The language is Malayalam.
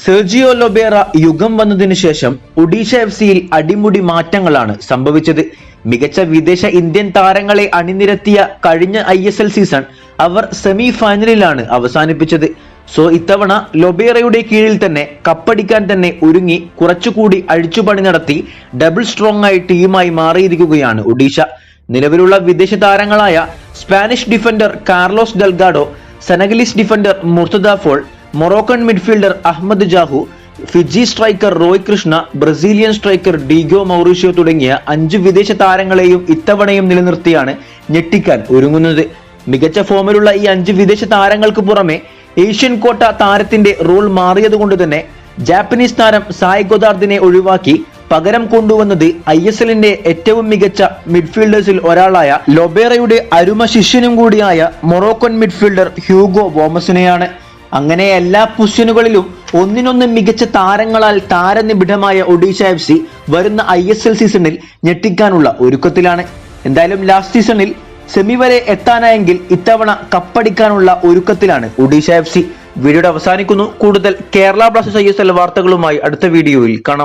സെർജിയോ ലൊബേറ യുഗം വന്നതിനു ശേഷം ഒഡീഷ എഫ്സിയിൽ അടിമുടി മാറ്റങ്ങളാണ് സംഭവിച്ചത്. മികച്ച വിദേശ ഇന്ത്യൻ താരങ്ങളെ അണിനിരത്തിയ കഴിഞ്ഞ ISL സീസൺ അവർ സെമി ഫൈനലിലാണ് അവസാനിപ്പിച്ചത്. ഇത്തവണ ലൊബേറയുടെ കീഴിൽ തന്നെ കപ്പടിക്കാൻ തന്നെ ഒരുങ്ങി കുറച്ചുകൂടി അഴിച്ചുപണി നടത്തി ഡബിൾ സ്ട്രോങ് ആയി ടീമായി മാറിയിരിക്കുകയാണ് ഒഡീഷ. നിലവിലുള്ള വിദേശ താരങ്ങളായ Spanish defender Carlos Delgado, Senegalese defender Murtada Fall, Moroccan midfielder Ahmed Jahouh, Fiji striker Roy Krishna, Brazilian striker Diego Mauricio തുടങ്ങിയ 5 വിദേശ താരങ്ങളെയും ഇത്തവണയും നിലനിർത്തിയാണ് ഞെട്ടിക്കാൻ ഒരുങ്ങുന്നത്. മികച്ച ഫോമിലുള്ള ഈ 5 വിദേശ താരങ്ങൾക്ക് പുറമെ ഏഷ്യൻ കോട്ട താരത്തിന്റെ റോൾ മാറിയതുകൊണ്ട് തന്നെ ജാപ്പനീസ് താരം സായ് ഗൊദാർദിനെ ഒഴിവാക്കി പകരം കൊണ്ടുവന്നത് ISLന്റെ ഏറ്റവും മികച്ച മിഡ്ഫീൽഡേഴ്സിൽ ഒരാളായ ലൊബേറയുടെ അരുമ ശിഷ്യനും കൂടിയായ മൊറോക്കൻ മിഡ്ഫീൽഡർ ഹ്യൂഗോ ബോമസിനെയാണ്. അങ്ങനെ എല്ലാ പൊസിഷനുകളിലും ഒന്നിനൊന്ന് മികച്ച താരങ്ങളാൽ താരനിബിഡമായ ഒഡീഷ FC വരുന്ന ISL സീസണിൽ ഞെട്ടിക്കാനുള്ള ഒരുക്കത്തിലാണ്. എന്തായാലും ലാസ്റ്റ് സീസണിൽ സെമി വരെ എത്താനായെങ്കിൽ ഇത്തവണ കപ്പടിക്കാനുള്ള ഒരുക്കത്തിലാണ് ഒഡീഷ FC. വീഡിയോയുടെ അവസാനിക്കുന്നു. കൂടുതൽ കേരള ബ്ലാസ്റ്റേഴ്സ് ISL വാർത്തകളുമായി അടുത്ത വീഡിയോയിൽ കാണാം.